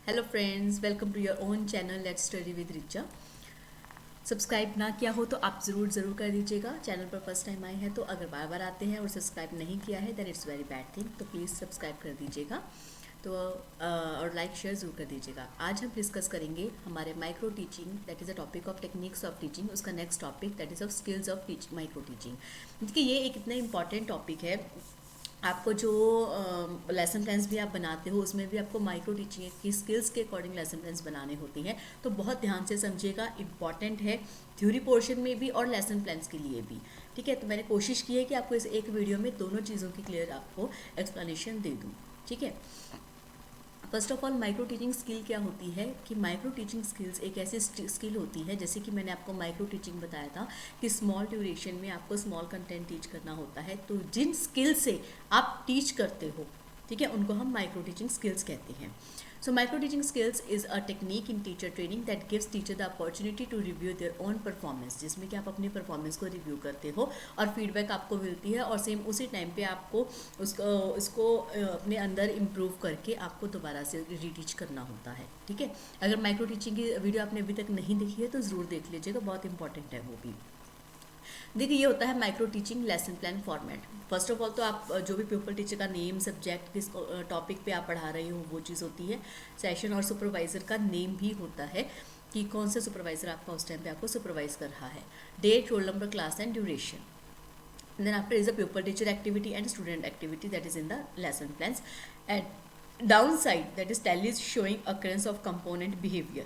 Hello friends, welcome to your own channel let's study with Richa. Subscribe ना किया हो तो आप ज़रूर कर दीजिएगा। चैनल पर फर्स्ट टाइम आए हैं तो अगर बार बार आते हैं और सब्सक्राइब नहीं किया है then it's very bad thing, तो प्लीज़ सब्सक्राइब कर दीजिएगा। तो और लाइक शेयर ज़रूर कर दीजिएगा। आज हम डिस्कस करेंगे हमारे micro teaching, that is a topic of techniques of teaching. उसका next topic that is of skills of micro teaching. देखिए ये एक इतना इंपॉर्टेंट टॉपिक है। आपको जो लेसन प्लान्स भी आप बनाते हो उसमें भी आपको माइक्रो टीचिंग की स्किल्स के अकॉर्डिंग लेसन प्लान्स बनाने होते हैं, तो बहुत ध्यान से समझिएगा। इंपॉर्टेंट है थ्योरी पोर्शन में भी और लेसन प्लान्स के लिए भी। ठीक है, तो मैंने कोशिश की है कि आपको इस एक वीडियो में दोनों चीज़ों की क्लियर आपको एक्सप्लेनेशन दे दूँ। ठीक है, first of all micro teaching skill क्या होती है कि माइक्रो टीचिंग स्किल्स एक ऐसी स्किल होती है, जैसे कि मैंने आपको माइक्रो टीचिंग बताया था कि स्मॉल ड्यूरेशन में आपको स्मॉल कंटेंट टीच करना होता है। तो जिन स्किल से आप टीच करते हो, ठीक है, उनको हम माइक्रो टीचिंग स्किल्स कहते हैं। So micro teaching skills is a technique in teacher training that gives teacher the opportunity to review their own performance, जिसमें कि आप अपनी परफॉर्मेंस को रिव्यू करते हो और फीडबैक आपको मिलती है और सेम उसी टाइम पे आपको उसको अपने अंदर इम्प्रूव करके आपको दोबारा से रीटीच करना होता है। ठीक है, अगर माइक्रो टीचिंग की वीडियो आपने अभी तक नहीं देखी है तो ज़रूर देख लीजिएगा, बहुत इंपॉर्टेंट है वो भी। देखिए ये होता है micro teaching lesson plan format. First of all तो आप जो भी प्यूपल टीचर का नेम, सब्जेक्ट, किस टॉपिक पे आप पढ़ा रहे हो वो चीज़ होती है। सेशन और सुपरवाइज़र का नेम भी होता है कि कौन से सुपरवाइज़र आपका उस टाइम पे आपको सुपरवाइज कर रहा है, date, roll number, class and duration. Then after is the pupil teacher activity and student activity that is in the lesson plans. And downside that is tell is showing occurrence of component behavior.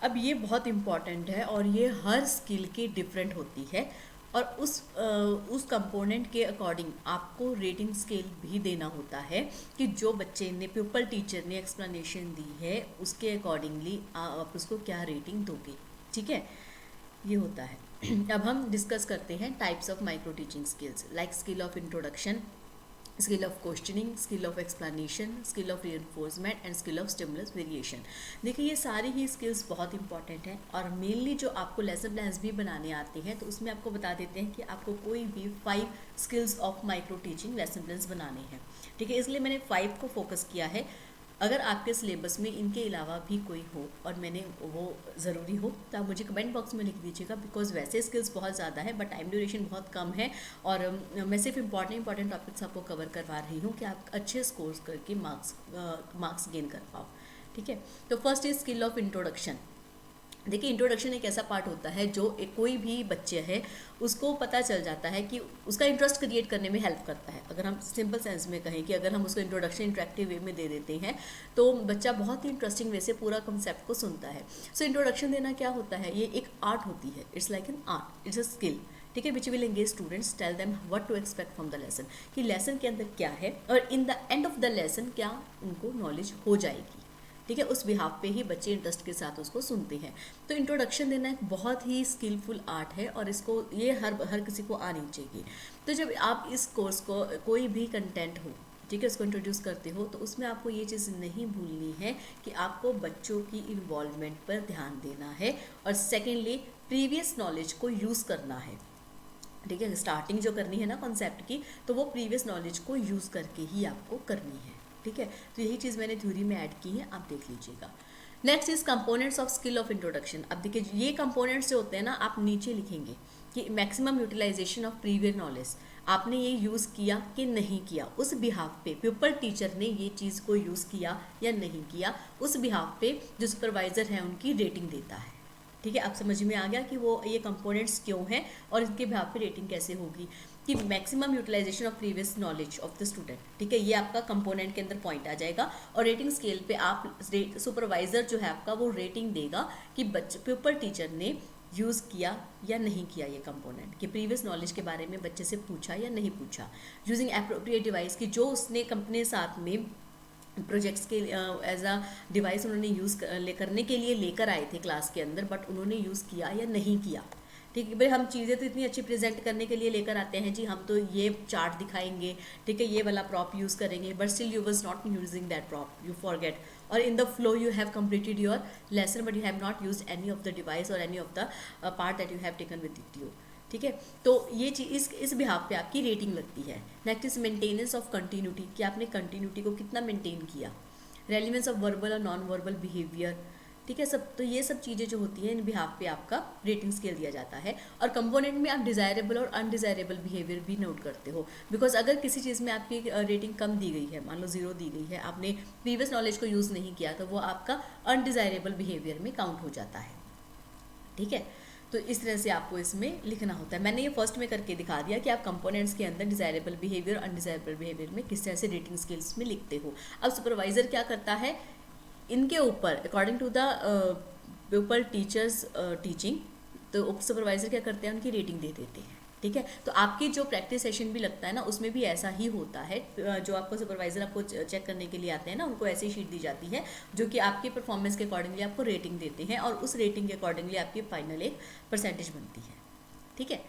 अब ये बहुत important है और ये हर skill की different होती है और उस कंपोनेंट के अकॉर्डिंग आपको रेटिंग स्केल भी देना होता है कि जो बच्चे ने प्यूपल टीचर ने एक्सप्लेनेशन दी है उसके अकॉर्डिंगली आप उसको क्या रेटिंग दोगे। ठीक है, ये होता है। अब हम डिस्कस करते हैं types of micro teaching skills, like skill of introduction, skill of questioning, skill of explanation, skill of reinforcement and skill of stimulus variation. देखिए ये सारी ही स्किल्स बहुत इंपॉर्टेंट हैं और मेनली जो आपको लेसन प्लान्स भी बनाने आते हैं तो उसमें आपको बता देते हैं कि आपको कोई भी 5 skills of micro teaching lesson plans बनाने हैं। ठीक है, इसलिए मैंने 5 को फोकस किया है। अगर आपके सिलेबस में इनके अलावा भी कोई हो और मैंने वो ज़रूरी हो तो आप मुझे कमेंट बॉक्स में लिख दीजिएगा, बिकॉज वैसे स्किल्स बहुत ज़्यादा है बट टाइम ड्यूरेशन बहुत कम है और मैं सिर्फ इंपॉर्टेंट टॉपिक्स आपको कवर करवा रही हूँ कि आप अच्छे स्कोर्स करके मार्क्स गेन कर पाओ। ठीक है, तो first is skill of introduction. देखिए इंट्रोडक्शन एक ऐसा पार्ट होता है जो कोई भी बच्चे है उसको पता चल जाता है कि उसका इंटरेस्ट क्रिएट करने में हेल्प करता है। अगर हम सिंपल सेंस में कहें कि अगर हम उसको इंट्रोडक्शन इंटरेक्टिव वे में दे देते हैं तो बच्चा बहुत ही इंटरेस्टिंग वे से पूरा कंसेप्ट को सुनता है। सो इंट्रोडक्शन देना क्या होता है, ये एक आर्ट होती है। It's like an art, it's a skill. ठीक है, which will engage students, tell them what to expect from the lesson, कि लेसन के अंदर क्या है और in the end of the lesson क्या उनको नॉलेज हो जाएगी। ठीक है, उस बिहाफ पे ही बच्चे इंटरेस्ट के साथ उसको सुनते हैं। तो इंट्रोडक्शन देना एक बहुत ही स्किलफुल आर्ट है और इसको ये हर किसी को आनी चाहिए। तो जब आप इस कोर्स को कोई भी कंटेंट हो, ठीक है, उसको इंट्रोड्यूस करते हो तो उसमें आपको ये चीज़ नहीं भूलनी है कि आपको बच्चों की इन्वॉल्वमेंट पर ध्यान देना है और सेकेंडली प्रीवियस नॉलेज को यूज़ करना है। ठीक है, स्टार्टिंग जो करनी है ना कॉन्सेप्ट की, तो वो प्रीवियस नॉलेज को यूज़ करके ही आपको करनी है। ठीक है, तो यही चीज़ मैंने थ्योरी में ऐड की है, आप देख लीजिएगा। Next is components of skill of introduction. अब देखिए ये कंपोनेंट्स जो होते हैं ना, आप नीचे लिखेंगे कि maximum utilization of previous knowledge, आपने ये यूज़ किया कि नहीं किया, उस बिहाफ पे प्यूपल टीचर ने ये चीज़ को यूज़ किया या नहीं किया, उस बिहाफ पे जो सुपरवाइज़र है उनकी रेटिंग देता है। ठीक है, आप समझ में आ गया कि वो ये कंपोनेंट्स क्यों हैं और इनके बिहाफ पे रेटिंग कैसे होगी, कि maximum utilization of previous knowledge of the student. ठीक है, ये आपका कंपोनेंट के अंदर पॉइंट आ जाएगा और रेटिंग स्केल पे आप सुपरवाइजर जो है आपका वो रेटिंग देगा कि प्यूपल टीचर ने यूज़ किया या नहीं किया ये कंपोनेंट, कि प्रीवियस नॉलेज के बारे में बच्चे से पूछा या नहीं पूछा, यूजिंग एप्रोप्रिएट डिवाइस, की जो उसने कंपनी साथ में प्रोजेक्ट्स के एज अ डिवाइस उन्होंने यूज़ करने के लिए लेकर आए थे क्लास के अंदर, बट उन्होंने यूज़ किया या नहीं किया। ठीक है भाई, हम चीज़ें तो इतनी अच्छी प्रेजेंट करने के लिए लेकर आते हैं जी, हम तो ये चार्ट दिखाएंगे, ठीक है, ये वाला प्रॉप यूज़ करेंगे, but still you was not using that prop, you forget, और in the flow you have completed your lesson but you have not used any of the device or any of the part that you have taken with you. ठीक है, तो ये चीज़ इस behalf पे आपकी rating लगती है। Next is maintenance of continuity, कि आपने कंटिन्यूटी को कितना मेंटेन किया। रेलिवेंस ऑफ वर्बल और नॉन वर्बल बिहेवियर, ठीक है सब। तो ये सब चीज़ें जो होती हैं इन बिहाफ पे आपका रेटिंग स्केल दिया जाता है। और कंपोनेंट में आप डिज़ायरेबल और अनडिज़ायरेबल बिहेवियर भी नोट करते हो, बिकॉज अगर किसी चीज़ में आपकी रेटिंग कम दी गई है, मान लो 0 दी गई है, आपने प्रीवियस नॉलेज को यूज़ नहीं किया, तो वो आपका अनडिज़ायरेबल बिहेवियर में काउंट हो जाता है, ठीक है। तो इस तरह से आपको इसमें लिखना होता है। मैंने ये फर्स्ट में करके दिखा दिया कि आप कंपोनेंट्स के अंदर डिज़ायरेबल बिहेवियर अनडिज़ायरेबल बिहेवियर में किस तरह से रेटिंग स्केल्स में लिखते हो। अब सुपरवाइज़र क्या करता है, इनके ऊपर according to the people teachers teaching, तो सुपरवाइज़र क्या करते हैं, उनकी रेटिंग दे देते हैं, ठीक है। तो आपकी जो प्रैक्टिस सेशन भी लगता है ना, उसमें भी ऐसा ही होता है। जो आपको सुपरवाइज़र आपको चेक करने के लिए आते हैं ना, उनको ऐसी शीट दी जाती है जो कि आपके परफॉर्मेंस के अकॉर्डिंगली आपको रेटिंग देते हैं, और उस रेटिंग के अकॉर्डिंगली आपकी फाइनल एक परसेंटेज बनती है, ठीक है।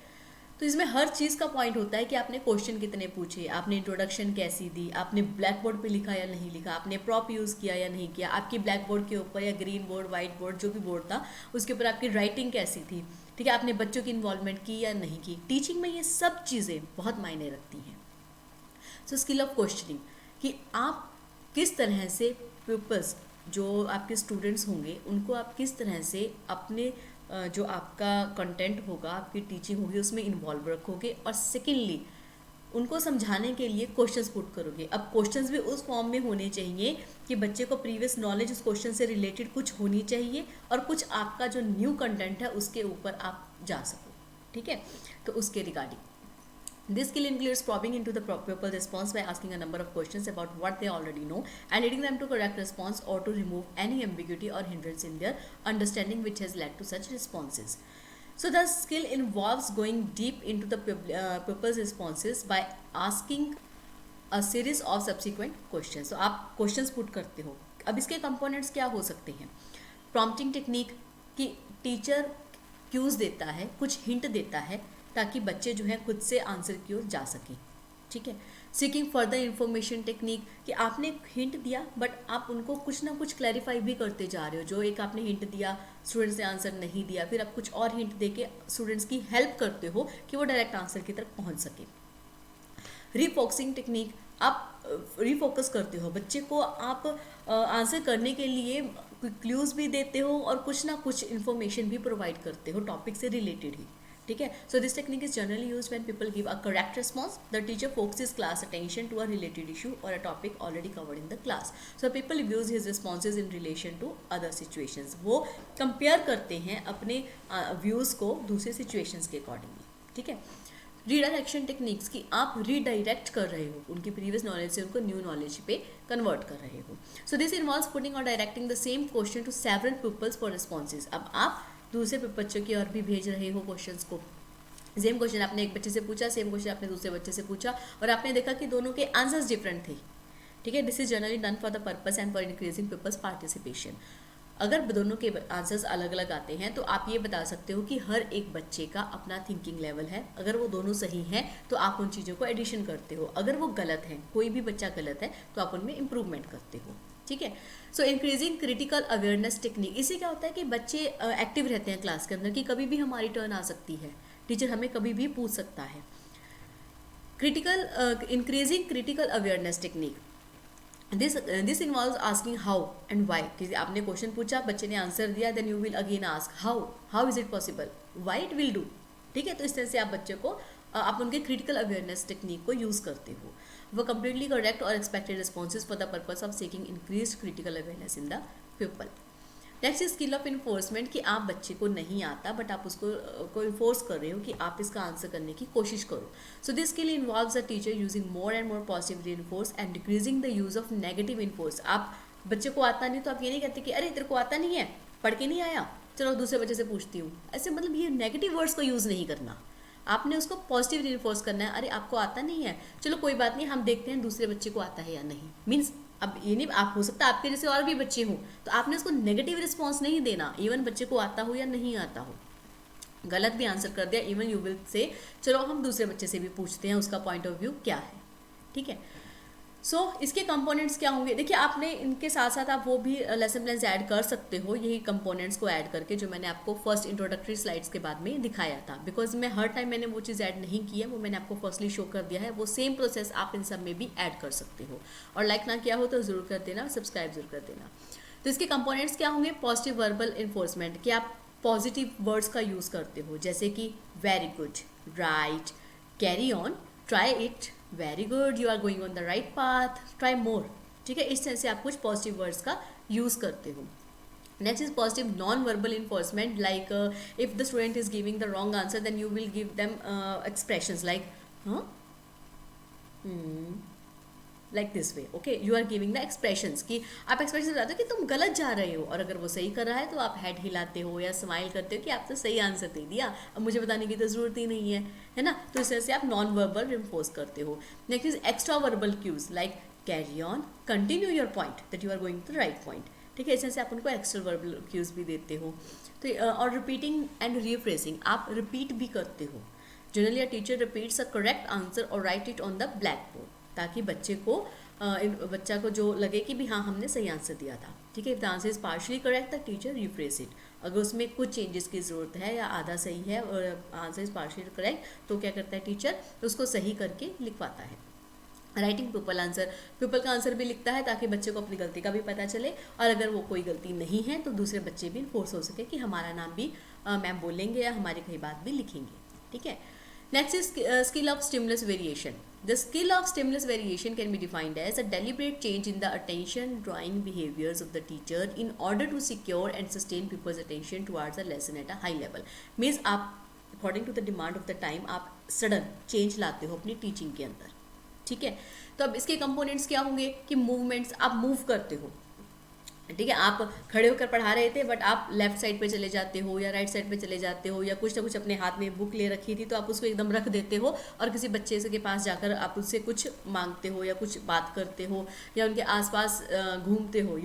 तो इसमें हर चीज़ का पॉइंट होता है कि आपने क्वेश्चन कितने पूछे, आपने इंट्रोडक्शन कैसी दी, आपने ब्लैक बोर्ड पे लिखा या नहीं लिखा, आपने प्रॉप यूज़ किया या नहीं किया, आपकी ब्लैक बोर्ड के ऊपर या ग्रीन बोर्ड, वाइट बोर्ड, जो भी बोर्ड था उसके ऊपर आपकी राइटिंग कैसी थी, ठीक है, आपने बच्चों की इन्वॉल्वमेंट की या नहीं की। टीचिंग में ये सब चीज़ें बहुत मायने रखती हैं। सो स्किल ऑफ क्वेश्चनिंग, कि आप किस तरह से पीपल्स, जो आपके स्टूडेंट्स होंगे, उनको आप किस तरह से अपने जो आपका कंटेंट होगा, आपकी टीचिंग होगी, उसमें इन्वॉल्व रखोगे, और सेकेंडली उनको समझाने के लिए क्वेश्चंस पुट करोगे। अब क्वेश्चंस भी उस फॉर्म में होने चाहिए कि बच्चे को प्रीवियस नॉलेज उस क्वेश्चन से रिलेटेड कुछ होनी चाहिए, और कुछ आपका जो न्यू कंटेंट है उसके ऊपर आप जा सको, ठीक है। तो उसके regarding this skill includes probing into the pupil response by asking a number of questions about what they already know and leading them to correct response, or to remove any ambiguity or hindrance in their understanding which has led to such responses. So the skill involves going deep into the pupil's responses by asking a series of subsequent questions. So आप questions put करते हो। अब इसके components क्या हो सकते हैं? Prompting technique, कि टीचर क्यूज देता है, कुछ हिंट देता है, ताकि बच्चे जो हैं खुद से आंसर की ओर जा सकें, ठीक है। सीकिंग फर्दर इन्फॉर्मेशन टेक्निक, कि आपने हिंट दिया बट आप उनको कुछ ना कुछ क्लैरिफाई भी करते जा रहे हो। जो एक आपने हिंट दिया, स्टूडेंट्स ने आंसर नहीं दिया, फिर आप कुछ और हिंट देके स्टूडेंट्स की हेल्प करते हो कि वो डायरेक्ट आंसर की तरफ पहुंच सके। रीफोकसिंग टेक्निक, आप रीफोकस करते हो बच्चे को, आप आंसर करने के लिए क्लूज भी देते हो और कुछ ना कुछ इन्फॉर्मेशन भी प्रोवाइड करते हो टॉपिक से रिलेटेड ही, ठीक है। So this technique is generally use when people give a correct response, the teacher focuses class attention to a related issue और a topic already covered in the class. So people views his responses in relation to other situations, वो compare करते हैं अपने views को दूसरे situations के accordingly, ठीक है। रीडायरेक्शन टेक्निक्स, की आप रीडायरेक्ट कर रहे हो, उनकी प्रीवियस नॉलेज से उनको न्यू नॉलेज पे कन्वर्ट कर रहे हो। So this involves putting or directing the same question to several peoples for responses. अब आप दूसरे बच्चों की ओर भी भेज रहे हो क्वेश्चंस को। सेम क्वेश्चन आपने एक बच्चे से पूछा, सेम क्वेश्चन आपने दूसरे बच्चे से पूछा, और आपने देखा कि दोनों के आंसर्स डिफरेंट थे, ठीक है। This is generally done for the purpose and for increasing peoples participation. अगर दोनों के आंसर्स अलग अलग आते हैं तो आप ये बता सकते हो कि हर एक बच्चे का अपना थिंकिंग लेवल है। अगर वो दोनों सही हैं तो आप उन चीज़ों को एडिशन करते हो, अगर वो गलत हैं, कोई भी बच्चा गलत है, तो आप उनमें इम्प्रूवमेंट करते हो, ठीक है। सो इंक्रीजिंग क्रिटिकल अवेयरनेस टेक्निक, इससे क्या होता है कि बच्चे एक्टिव रहते हैं क्लास के अंदर, कि कभी भी हमारी टर्न आ सकती है, टीचर हमें कभी भी पूछ सकता है। Increasing critical awareness technique, this involves asking how and why, कि आपने क्वेश्चन पूछा, बच्चे ने आंसर दिया, then you will again ask how is it possible, why it will do, ठीक है। तो इस तरह से आप बच्चे को आप उनके क्रिटिकल अवेयरनेस टेक्निक को यूज़ करते हो। वो कंप्लीटली करेक्ट और expected responses for the purpose of seeking increase critical awareness in the people. Next skill of enforcement, कि आप बच्चे को नहीं आता बट आप उसको इन्फोर्स कर रहे हो कि आप इसका आंसर करने की कोशिश करो। So this skill involves a teacher using more and more positive reinforce and decreasing the use of negative enforce. आप बच्चे को आता नहीं तो आप ये नहीं कहते कि अरे तेरे को आता नहीं है, पढ़ के नहीं आया, चलो दूसरे बच्चे से पूछती हूँ, ऐसे मतलब ये नेगेटिव वर्ड्स को यूज़ नहीं करना। आपने उसको पॉजिटिव रीइंफोर्स करना है, अरे आपको आता नहीं है, चलो कोई बात नहीं, हम देखते हैं दूसरे बच्चे को आता है या नहीं। मीन्स अब ये नहीं, आप हो सकता है आपके जैसे और भी बच्चे हों, तो आपने उसको नेगेटिव रिस्पॉन्स नहीं देना, इवन बच्चे को आता हो या नहीं आता हो। गलत भी आंसर कर दिया, इवन यू विल से चलो हम दूसरे बच्चे से भी पूछते हैं उसका पॉइंट ऑफ व्यू क्या है, ठीक है। इसके कंपोनेंट्स क्या होंगे, देखिए आपने इनके साथ साथ आप वो भी लेसन प्लान्स ऐड कर सकते हो, यही कंपोनेंट्स को ऐड करके, जो मैंने आपको फर्स्ट इंट्रोडक्टरी स्लाइड्स के बाद में दिखाया था। बिकॉज मैं हर टाइम मैंने वो चीज़ ऐड नहीं की है, वो मैंने आपको फर्स्टली शो कर दिया है। वो सेम प्रोसेस आप इन सब में भी ऐड कर सकते हो। और लाइक ना किया हो तो ज़रूर कर देना, सब्सक्राइब जरूर कर देना। तो इसके कंपोनेंट्स क्या होंगे, पॉजिटिव वर्बल इन्फोर्समेंट, कि आप पॉजिटिव वर्ड्स का यूज़ करते हो, जैसे कि very good, right, carry on, try it, very good, you are going on the right path, try more. ठीक है, इस तरह से आप कुछ पॉजिटिव वर्ड्स का यूज़ करते हो। Next is positive non verbal inforcement, like if the student is giving the wrong answer then you will give them expressions like like this way. Okay, you are giving the expressions, कि आप expression बताते हो कि तुम गलत जा रहे हो, और अगर वो सही कर रहा है तो आप हेड हिलाते हो या स्माइल करते हो कि आप तो सही आंसर दे दिया, अब मुझे बताने की तो ज़रूरत ही नहीं है ना। तो इस तरह से आप नॉन वर्बल रिइंफोर्स करते हो। Next is extra verbal cues, like carry on, continue your point, that you are going to the right point. ठीक है, इस तरह से आप उनको एक्स्ट्रा वर्बल क्यूज भी देते हो। तो और रिपीटिंग एंड रीफ्रेसिंग, आप रिपीट भी करते हो। Generally a teacher repeats a correct answer और write it on the black board, ताकि बच्चे को बच्चा को जो लगे कि भी हाँ हमने सही आंसर दिया था। ठीक है, if the answer is partially correct the teacher refresh it. अगर उसमें कुछ चेंजेस की ज़रूरत है या आधा सही है और आंसर इज पार्शली करेक्ट, तो क्या करता है टीचर, उसको सही करके लिखवाता है। राइटिंग पीपल आंसर, पीपल का आंसर भी लिखता है ताकि बच्चे को अपनी गलती का भी पता चले, और अगर वो कोई गलती नहीं है तो दूसरे बच्चे भी फोर्स हो सके कि हमारा नाम भी मैम बोलेंगे या हमारी कई बात भी लिखेंगे। ठीक है, next is skill of stimulus variation. The skill of stimulus variation can be defined as a deliberate change in the attention drawing behaviors of the teacher in order to secure and sustain people's attention towards the lesson at a high level. Means आप according to the demand of the time आप sudden change लाते हो अपनी teaching के अंदर। ठीक है, तो अब इसके components क्या होंगे कि movements, आप move करते हो। ठीक है, आप खड़े होकर पढ़ा रहे थे बट आप लेफ्ट साइड पे चले जाते हो या राइट साइड पे चले जाते हो, या कुछ ना कुछ अपने हाथ में बुक ले रखी थी तो आप उसको एकदम रख देते हो और किसी बच्चे के पास जाकर आप उससे कुछ मांगते हो या कुछ बात करते हो या उनके आसपास घूमते हो,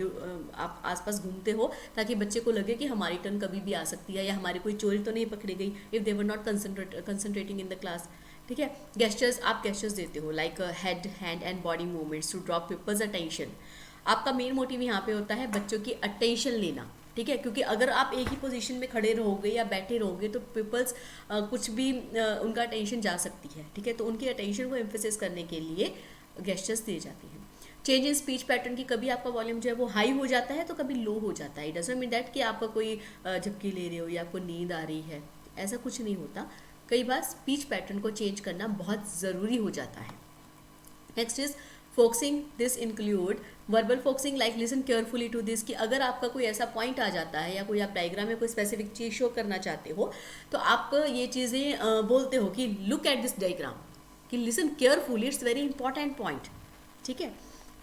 आप आसपास घूमते हो ताकि बच्चे को लगे कि हमारी टर्न कभी भी आ सकती है या हमारी कोई चोरी तो नहीं पकड़ी गई, if they were not concentrating in the class. ठीक है, गेस्चर्स, आप गेस्चर्स देते हो like head, hand and body movements to draw people's attention. आपका मेन मोटिव यहाँ पे होता है बच्चों की अटेंशन लेना। ठीक है, क्योंकि अगर आप एक ही पोजीशन में खड़े रहोगे या बैठे रहोगे तो पीपल्स कुछ भी उनका अटेंशन जा सकती है। ठीक है, तो उनकी अटेंशन को एम्फेसिस करने के लिए गेस्चर्स दी जाती हैं। चेंज इन स्पीच पैटर्न, की कभी आपका वॉल्यूम जो है वो हाई हो जाता है तो कभी लो हो जाता है। इट डजंट मीन दैट कि आपका कोई झपकी ले रहे हो या आपको नींद आ रही है, ऐसा कुछ नहीं होता। कई बार स्पीच पैटर्न को चेंज करना बहुत ज़रूरी हो जाता है। Next is focusing, this include verbal focusing, like listen carefully to this, कि अगर आपका कोई ऐसा पॉइंट आ जाता है या कोई आप डायग्राम में कोई स्पेसिफिक चीज़ शो करना चाहते हो तो आप ये चीज़ें बोलते हो कि लुक एट दिस डायग्राम, कि listen carefully, it's very important point. ठीक है,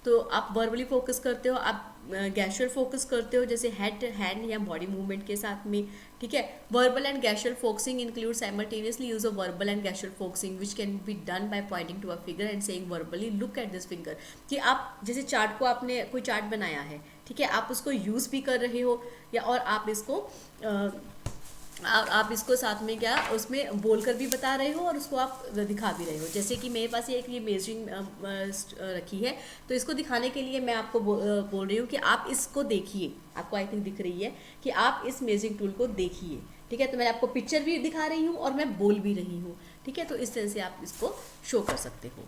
तो आप वर्बली फोकस करते हो, आप गैस्चर फोकस करते हो जैसे हेड, हैंड या बॉडी मूवमेंट के साथ में। ठीक है, verbal and gesture focusing include simultaneously use of verbal and gesture focusing which can be done by pointing to a figure and saying verbally look at this finger. कि आप जैसे chart को, आपने कोई चार्ट बनाया है, ठीक है, आप उसको यूज़ भी कर रहे हो या और आप इसको साथ में क्या उसमें बोलकर भी बता रहे हो और उसको आप दिखा भी रहे हो। जैसे कि मेरे पास ये मेजरिंग रखी है तो इसको दिखाने के लिए मैं आपको बोल रही हूँ कि आप इसको देखिए, आपको आई थिंक दिख रही है कि आप इस मेजरिंग टूल को देखिए। ठीक है, तो मैं आपको पिक्चर भी दिखा रही हूँ और मैं बोल भी रही हूँ। ठीक है, तो इस तरह से आप इसको शो कर सकते हो।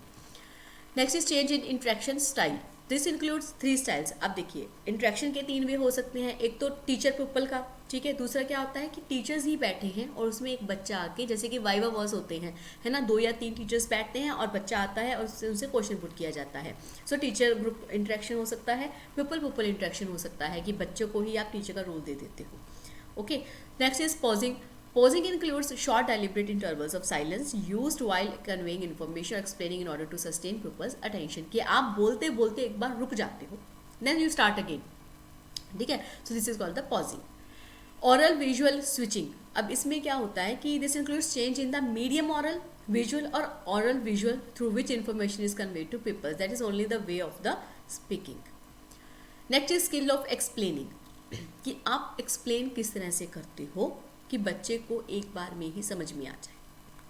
Next is change in interaction style, this includes 3 styles. अब देखिए, इंट्रैक्शन के 3 वे हो सकते हैं। एक तो टीचर पीपल का, ठीक है, दूसरा क्या होता है कि टीचर्स ही बैठे हैं और उसमें एक बच्चा आके, जैसे कि वाइवा वर्स होते हैं, है ना, 2 या 3 टीचर्स बैठते हैं और बच्चा आता है और उससे उनसे क्वेश्चन पुट किया जाता है। सो टीचर ग्रुप इंट्रैक्शन हो सकता है, पीपल इंट्रैक्शन हो सकता है कि बच्चों को ही आप टीचर का रोल दे देते हो। Okay, next is pausing, Pausing includes short deliberate intervals of silence used while conveying information or explaining in order to sustain pupils' attention, कि आप बोलते बोलते एक बार रुक जाते हो, then you start again। ठीक है, so this is called the pausing। Oral visual switching, अब इसमें क्या होता है कि this includes change in the medium oral, visual और oral visual through which information is conveyed to pupils, that is only the way of the speaking। Next is skill of explaining, कि आप explain किस तरह से करते हो कि बच्चे को एक बार में ही समझ में आ जाए।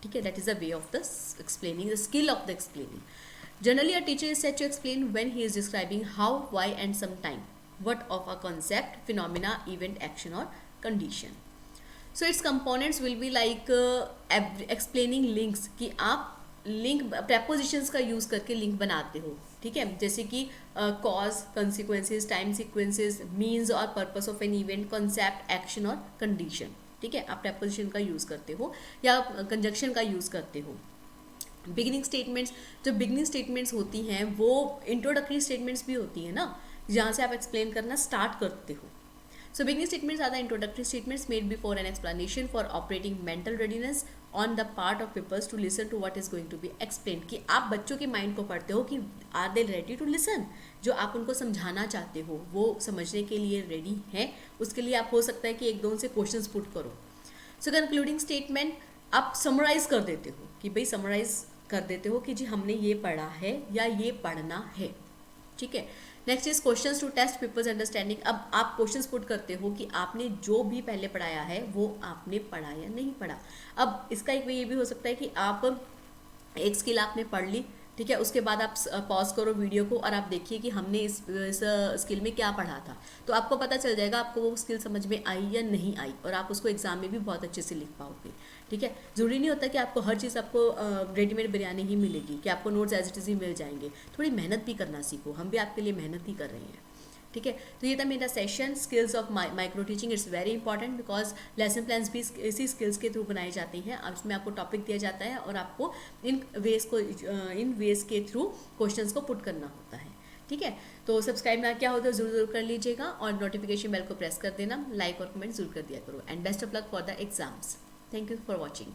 ठीक है, that is the way of the explaining, the skill of the explaining. Generally a teacher is said to explain when he is describing how, why and some time what of a concept, phenomena, event, action or condition. So its components will be like explaining links कि आप link prepositions का use करके link बनाते हो, ठीक है, जैसे कि cause, consequences, time sequences, means और purpose of an event, concept, action और condition, ठीक है, आप preposition का यूज़ करते हो या conjunction का यूज़ करते हो. बिगिनिंग स्टेटमेंट्स, जो बिगिनिंग स्टेटमेंट्स होती हैं वो इंट्रोडक्टरी स्टेटमेंट्स भी होती हैं ना, जहाँ से आप एक्सप्लेन करना स्टार्ट करते हो. So beginning statements are the introductory statements made before an explanation for operating mental readiness on the part of peoples to listen to what is going to be explain. कि आप बच्चों के mind को पढ़ते हो कि are they ready to listen, जो आप उनको समझाना चाहते हो वो समझने के लिए रेडी हैं. उसके लिए आप हो सकता है कि एक दो से क्वेश्चंस पुट करो. सो कंक्लूडिंग स्टेटमेंट आप समराइज कर देते हो कि भाई समराइज कर देते हो कि जी हमने ये पढ़ा है या ये पढ़ना है, ठीक है. Next is questions to test people's understanding. अब आप क्वेश्चंस पुट करते हो कि आपने जो भी पहले पढ़ाया है वो आपने पढ़ा या नहीं पढ़ा. अब इसका एक ये भी हो सकता है कि आप एक स्किल आपने पढ़ ली, ठीक है, उसके बाद आप पॉज करो वीडियो को और आप देखिए कि हमने इस स्किल में क्या पढ़ा था, तो आपको पता चल जाएगा आपको वो स्किल समझ में आई या नहीं आई, और आप उसको एग्जाम में भी बहुत अच्छे से लिख पाओगे, ठीक है. जरूरी नहीं होता कि आपको हर चीज़ आपको रेडीमेड बिरयानी ही मिलेगी, कि आपको नोट्स एज इट इज़ ही मिल जाएंगे. थोड़ी मेहनत भी करना सीखो, हम भी आपके लिए मेहनत ही कर रहे हैं, ठीक है. तो ये था मेरा session skills of micro teaching. It's very important because lesson plans भी इसी स्किल्स के थ्रू बनाई जाती हैं. अब इसमें आपको टॉपिक दिया जाता है और आपको इन वेज के थ्रू क्वेश्चंस को पुट करना होता है, ठीक है. तो सब्सक्राइब ना क्या हो तो जरूर कर लीजिएगा और नोटिफिकेशन बेल को प्रेस कर देना, लाइक और कमेंट जरूर कर दिया करो. And best of luck for the exams. Thank you for watching.